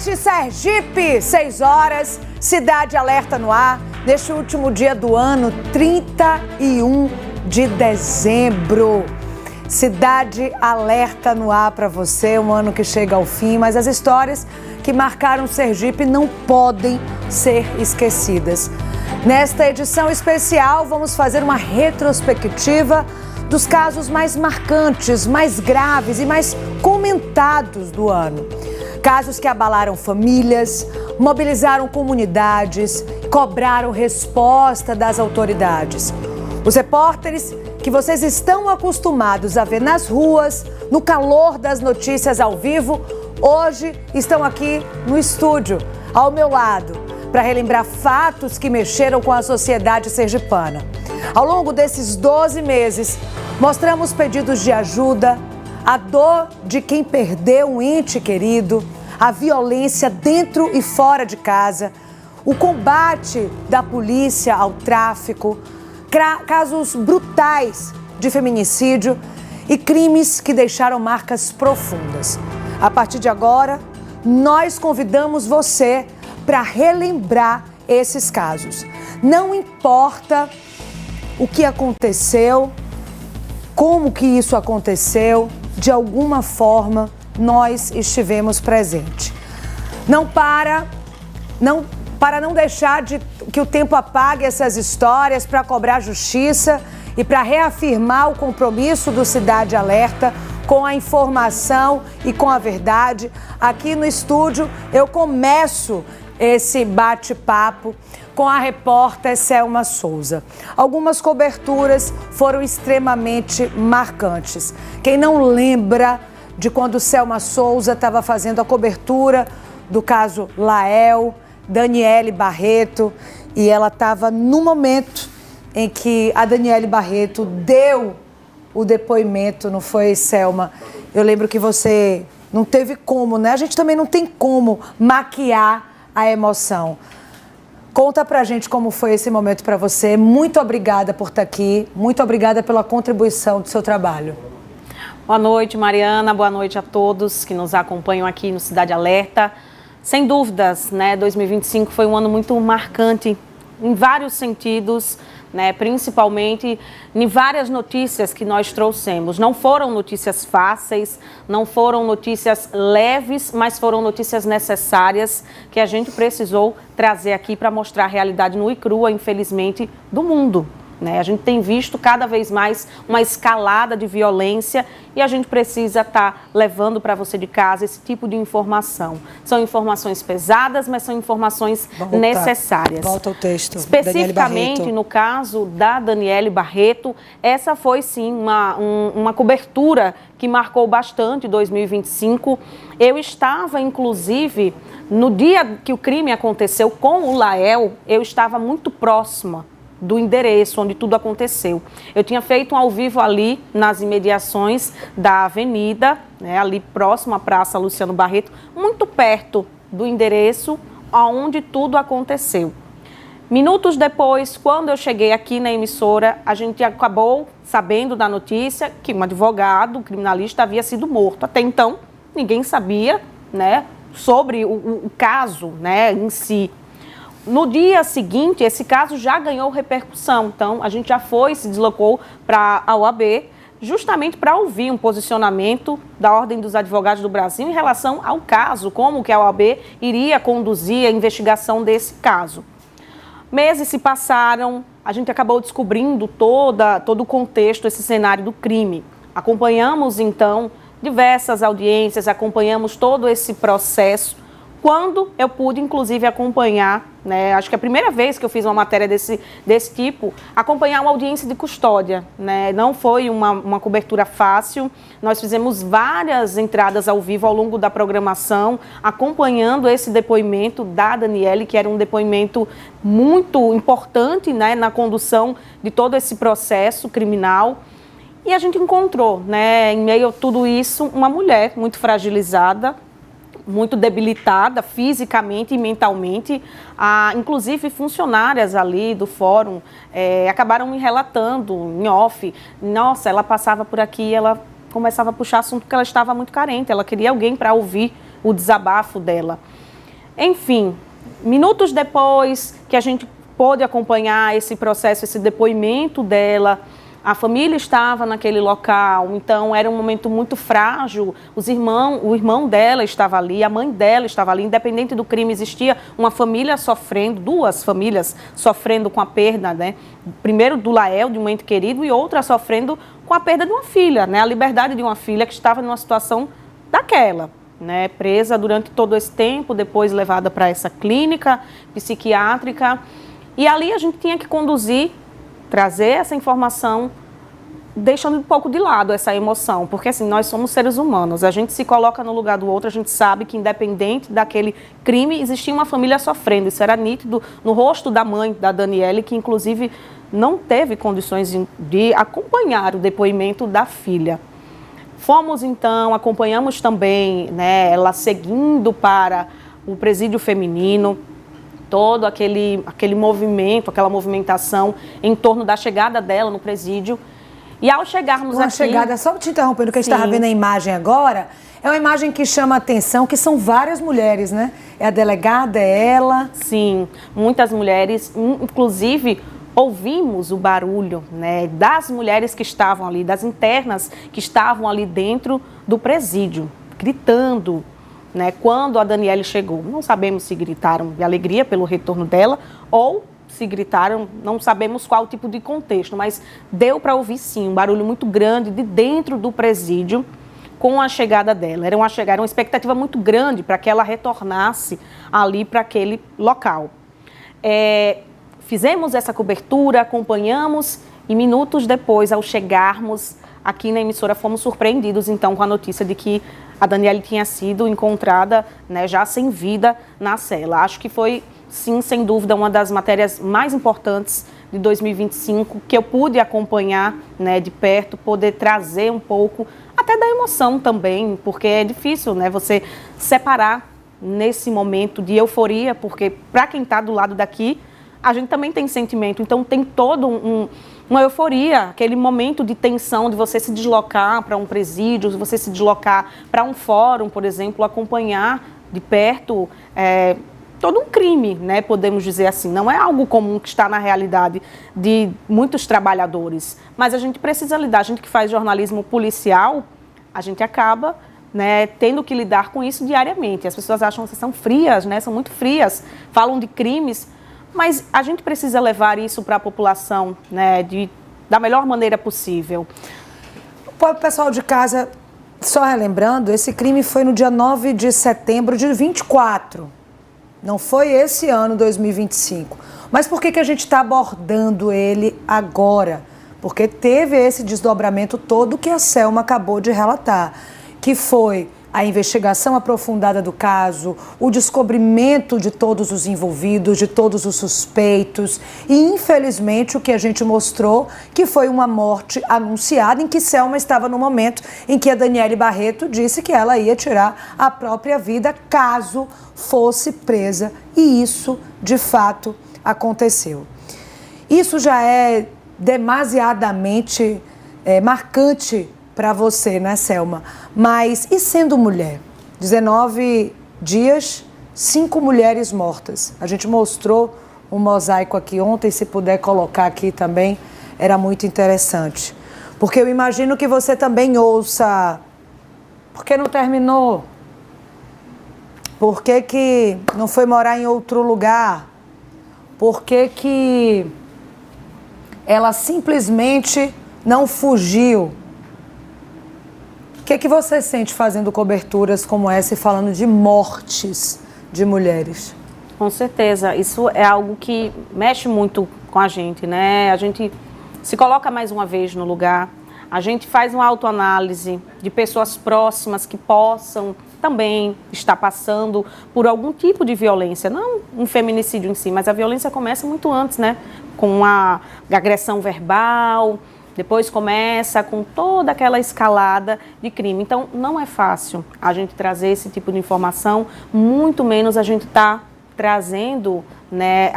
noite, Sergipe, 6 horas, Cidade Alerta no ar, neste último dia do ano, 31 de dezembro. Cidade Alerta no ar para você, um ano que chega ao fim, mas as histórias que marcaram Sergipe não podem ser esquecidas. Nesta edição especial, vamos fazer uma retrospectiva dos casos mais marcantes, mais graves e mais comentados do ano. Casos que abalaram famílias, mobilizaram comunidades, cobraram resposta das autoridades. Os repórteres que vocês estão acostumados a ver nas ruas, no calor das notícias ao vivo, hoje estão aqui no estúdio, ao meu lado, para relembrar fatos que mexeram com a sociedade sergipana. Ao longo desses 12 meses, mostramos pedidos de ajuda, a dor de quem perdeu um ente querido, a violência dentro e fora de casa, o combate da polícia ao tráfico, casos brutais de feminicídio e crimes que deixaram marcas profundas. A partir de agora, nós convidamos você para relembrar esses casos. Não importa o que aconteceu, como que isso aconteceu, de alguma forma nós estivemos presentes. Para não deixar que o tempo apague essas histórias, para cobrar justiça e para reafirmar o compromisso do Cidade Alerta com a informação e com a verdade. Aqui no estúdio eu começo esse bate-papo com a repórter Selma Souza. Algumas coberturas foram extremamente marcantes. Quem não lembra de quando Selma Souza estava fazendo a cobertura do caso Lael, Daniele Barreto, e ela estava no momento em que a Daniele Barreto deu o depoimento, não foi, Selma? Eu lembro que você não teve como, né? A gente também não tem como maquiar a emoção. Conta pra gente como foi esse momento para você. Muito obrigada por estar aqui, muito obrigada pela contribuição do seu trabalho. Boa noite, Mariana, boa noite a todos que nos acompanham aqui no Cidade Alerta. Sem dúvidas, né, 2025 foi um ano muito marcante em vários sentidos, né, principalmente em várias notícias que nós trouxemos. Não foram notícias fáceis, não foram notícias leves, mas foram notícias necessárias que a gente precisou trazer aqui para mostrar a realidade nua e crua, infelizmente, do mundo. A gente tem visto cada vez mais uma escalada de violência e a gente precisa estar levando para você de casa esse tipo de informação. São informações pesadas, mas são informações necessárias. Volta ao texto. Especificamente no caso da Daniele Barreto, essa foi sim uma cobertura que marcou bastante 2025. Eu estava, inclusive, no dia que o crime aconteceu com o Lael, eu estava muito próxima do endereço onde tudo aconteceu. Eu tinha feito um ao vivo ali nas imediações da avenida, né, ali próximo à Praça Luciano Barreto, muito perto do endereço onde tudo aconteceu. Minutos depois, quando eu cheguei aqui na emissora, a gente acabou sabendo da notícia que um advogado, um criminalista, havia sido morto. Até então, ninguém sabia, né, sobre o caso, né, em si. No dia seguinte, esse caso já ganhou repercussão, então a gente já se deslocou para a OAB, justamente para ouvir um posicionamento da Ordem dos Advogados do Brasil em relação ao caso, como que a OAB iria conduzir a investigação desse caso. Meses se passaram, a gente acabou descobrindo todo o contexto, esse cenário do crime. Acompanhamos, então, diversas audiências, acompanhamos todo esse processo, quando eu pude, inclusive, acompanhar, né, acho que é a primeira vez que eu fiz uma matéria desse tipo, acompanhar uma audiência de custódia, né, não foi uma cobertura fácil, nós fizemos várias entradas ao vivo ao longo da programação, acompanhando esse depoimento da Daniele, que era um depoimento muito importante, né, na condução de todo esse processo criminal. E a gente encontrou, né, em meio a tudo isso, uma mulher muito fragilizada, muito debilitada fisicamente e mentalmente. Inclusive funcionárias ali do fórum acabaram me relatando em off. Nossa, ela passava por aqui, ela começava a puxar assunto porque ela estava muito carente, ela queria alguém para ouvir o desabafo dela. Enfim, minutos depois que a gente pôde acompanhar esse processo, esse depoimento dela, a família estava naquele local, então era um momento muito frágil. O irmão dela estava ali, a mãe dela estava ali. Independente do crime, existia uma família sofrendo, duas famílias sofrendo com a perda, né? Primeiro do Lael, de um ente querido, e outra sofrendo com a perda de uma filha, né? A liberdade de uma filha que estava numa situação daquela, né? Presa durante todo esse tempo, depois levada para essa clínica psiquiátrica. E ali a gente tinha que conduzir, trazer essa informação, deixando um pouco de lado essa emoção, porque assim, nós somos seres humanos, a gente se coloca no lugar do outro, a gente sabe que independente daquele crime, existia uma família sofrendo, isso era nítido no rosto da mãe da Daniele, que inclusive não teve condições de acompanhar o depoimento da filha. Fomos então, acompanhamos também, né, ela seguindo para o presídio feminino, todo aquele movimento, aquela movimentação em torno da chegada dela no presídio. E ao chegarmos aqui... chegada, só te interrompendo, que a gente estava vendo a imagem agora, é uma imagem que chama a atenção, que são várias mulheres, né? É a delegada, é ela... Sim, muitas mulheres, inclusive ouvimos o barulho, né, das mulheres que estavam ali, das internas que estavam ali dentro do presídio, gritando, né, quando a Daniele chegou. Não sabemos se gritaram de alegria pelo retorno dela ou se gritaram, não sabemos qual tipo de contexto, mas deu para ouvir sim um barulho muito grande de dentro do presídio com a chegada dela. Era uma expectativa muito grande para que ela retornasse ali para aquele local. Fizemos essa cobertura, acompanhamos e minutos depois, ao chegarmos aqui na emissora, fomos surpreendidos então com a notícia de que a Daniele tinha sido encontrada, né, já sem vida na cela. Acho que foi, sim, sem dúvida, uma das matérias mais importantes de 2025 que eu pude acompanhar, né, de perto, poder trazer um pouco, até da emoção também, porque é difícil, né, você separar nesse momento de euforia, porque para quem está do lado daqui, a gente também tem sentimento, então tem todo uma euforia, aquele momento de tensão, de você se deslocar para um presídio, de você se deslocar para um fórum, por exemplo, acompanhar de perto todo um crime, né, podemos dizer assim. Não é algo comum que está na realidade de muitos trabalhadores, mas a gente precisa lidar, a gente que faz jornalismo policial, a gente acaba, né, tendo que lidar com isso diariamente. As pessoas acham que são frias, né, são muito frias, falam de crimes, mas a gente precisa levar isso para a população, né, da melhor maneira possível. Para o pessoal de casa, só relembrando, esse crime foi no dia 9 de setembro de 24. Não foi esse ano, 2025. Mas por que a gente está abordando ele agora? Porque teve esse desdobramento todo que a Selma acabou de relatar, que foi a investigação aprofundada do caso, o descobrimento de todos os envolvidos, de todos os suspeitos e, infelizmente, o que a gente mostrou, que foi uma morte anunciada em que Selma estava no momento em que a Daniele Barreto disse que ela ia tirar a própria vida caso fosse presa. E isso, de fato, aconteceu. Isso já é demasiadamente marcante para você, né, Selma? Mas, e sendo mulher? 19 dias, 5 mulheres mortas. A gente mostrou um mosaico aqui ontem, se puder colocar aqui também, era muito interessante. Porque eu imagino que você também ouça, por que não terminou? Por que não foi morar em outro lugar? Por que ela simplesmente não fugiu? O que você sente fazendo coberturas como essa e falando de mortes de mulheres? Com certeza, isso é algo que mexe muito com a gente, né? A gente se coloca mais uma vez no lugar, a gente faz uma autoanálise de pessoas próximas que possam também estar passando por algum tipo de violência, não um feminicídio em si, mas a violência começa muito antes, né? Com a agressão verbal, depois começa com toda aquela escalada de crime. Então, não é fácil a gente trazer esse tipo de informação, muito menos a gente está trazendo, né,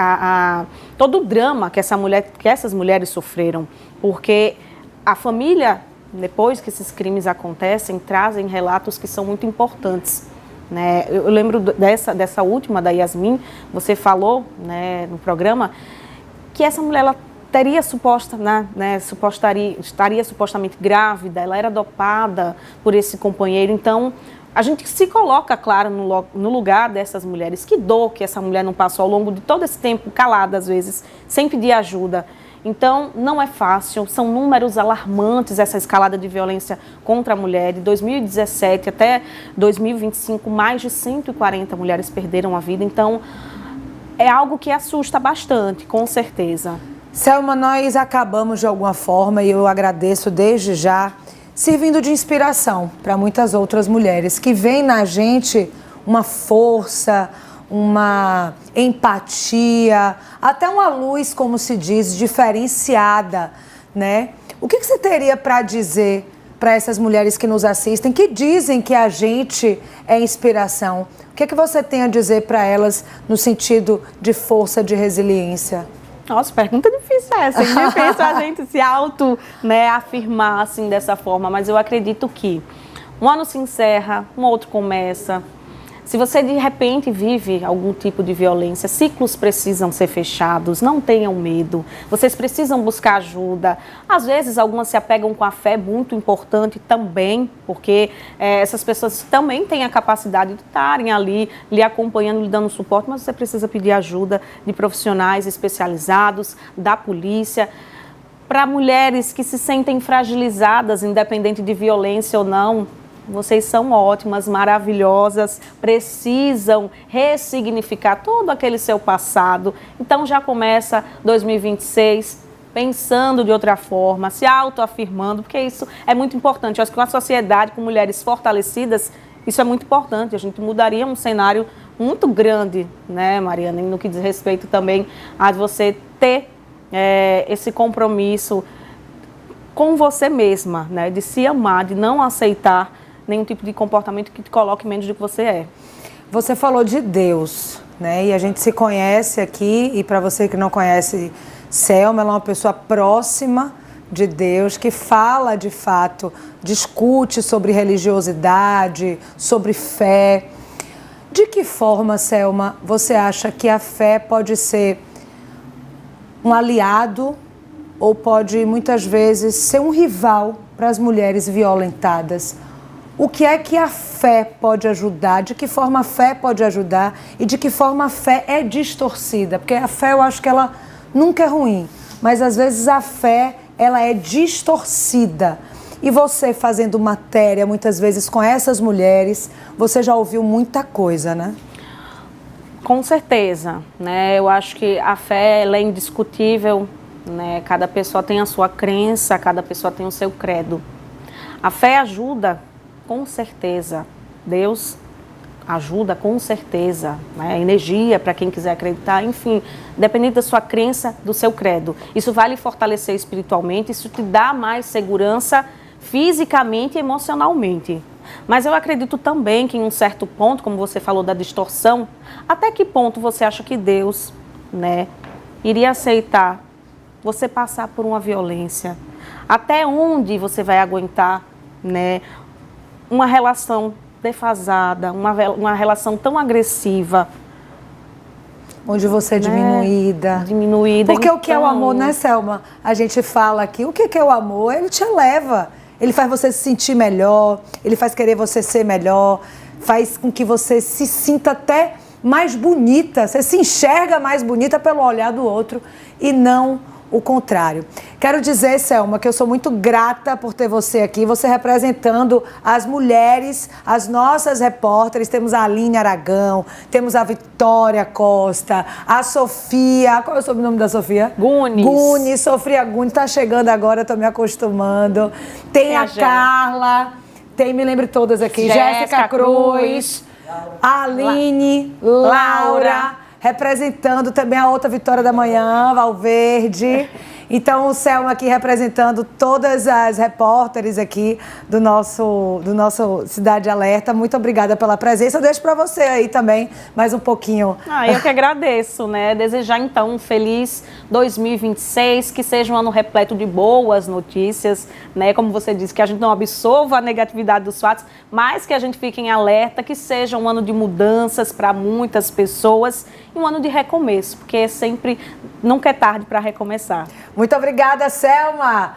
todo o drama que essas mulheres sofreram. Porque a família, depois que esses crimes acontecem, trazem relatos que são muito importantes, né? Eu lembro dessa última, da Yasmin, você falou, né, no programa, que essa mulher, ela teria estaria supostamente grávida, ela era dopada por esse companheiro. Então, a gente se coloca, claro, no lugar dessas mulheres. Que dor que essa mulher não passou ao longo de todo esse tempo, calada às vezes, sem pedir ajuda. Então, não é fácil, são números alarmantes essa escalada de violência contra a mulher. De 2017 até 2025, mais de 140 mulheres perderam a vida. Então, é algo que assusta bastante, com certeza. Selma, nós acabamos de alguma forma, e eu agradeço desde já, servindo de inspiração para muitas outras mulheres que veem na gente uma força, uma empatia, até uma luz, como se diz, diferenciada, né? O que você teria para dizer para essas mulheres que nos assistem, que dizem que a gente é inspiração? O que você tem a dizer para elas no sentido de força, de resiliência? Nossa, pergunta difícil essa. É difícil a gente se afirmar assim dessa forma, mas eu acredito que um ano se encerra, um outro começa. Se você de repente vive algum tipo de violência, ciclos precisam ser fechados, não tenham medo, vocês precisam buscar ajuda. Às vezes algumas se apegam com a fé, muito importante também, porque essas pessoas também têm a capacidade de estarem ali, lhe acompanhando, lhe dando suporte, mas você precisa pedir ajuda de profissionais especializados, da polícia. Para mulheres que se sentem fragilizadas, independente de violência ou não, vocês são ótimas, maravilhosas, precisam ressignificar todo aquele seu passado. Então já começa 2026 pensando de outra forma, se autoafirmando, porque isso é muito importante. Eu acho que uma sociedade com mulheres fortalecidas, isso é muito importante. A gente mudaria um cenário muito grande, né, Mariana? E no que diz respeito também a você ter esse compromisso com você mesma, né, de se amar, de não aceitar nenhum tipo de comportamento que te coloque menos do que você é. Você falou de Deus, né? E a gente se conhece aqui, e para você que não conhece Selma, ela é uma pessoa próxima de Deus, que fala de fato, discute sobre religiosidade, sobre fé. De que forma, Selma, você acha que a fé pode ser um aliado ou pode muitas vezes ser um rival para as mulheres violentadas? O que é que a fé pode ajudar? De que forma a fé pode ajudar? E de que forma a fé é distorcida? Porque a fé, eu acho que ela nunca é ruim, mas às vezes a fé, ela é distorcida. E você fazendo matéria, muitas vezes, com essas mulheres, você já ouviu muita coisa, né? Com certeza, né? Eu acho que a fé, ela é indiscutível, né? Cada pessoa tem a sua crença, cada pessoa tem o seu credo. A fé ajuda, com certeza. Deus ajuda, com certeza. Né? Energia para quem quiser acreditar, enfim, dependendo da sua crença, do seu credo. Isso vai lhe fortalecer espiritualmente, isso te dá mais segurança fisicamente e emocionalmente. Mas eu acredito também que em um certo ponto, como você falou da distorção, até que ponto você acha que Deus, né, iria aceitar você passar por uma violência? Até onde você vai aguentar, né, uma relação defasada, uma relação tão agressiva? Onde você é diminuída. Diminuída. Porque então... o que é o amor, né, Selma? A gente fala aqui, o que é o amor? Ele te eleva. Ele faz você se sentir melhor, ele faz querer você ser melhor, faz com que você se sinta até mais bonita, você se enxerga mais bonita pelo olhar do outro e não o contrário. Quero dizer, Selma, que eu sou muito grata por ter você aqui, você representando as mulheres, as nossas repórteres. Temos a Aline Aragão, temos a Vitória Costa, a Sofia, qual é o sobrenome da Sofia? Gunes. Sofia Gunes, está chegando agora, estou me acostumando. Tem a Carla, tem, me lembro todas aqui, Jéssica Cruz, a Aline, Laura, representando também a outra Vitória da Manhã, Valverde. Então, o Selma aqui representando todas as repórteres aqui do nosso Cidade Alerta. Muito obrigada pela presença. Eu deixo para você aí também mais um pouquinho. Eu que agradeço, né? Desejar então um feliz 2026, que seja um ano repleto de boas notícias, né? Como você disse, que a gente não absorva a negatividade dos fatos, mas que a gente fique em alerta, que seja um ano de mudanças para muitas pessoas e um ano de recomeço, porque sempre nunca é tarde para recomeçar. Muito obrigada, Selma.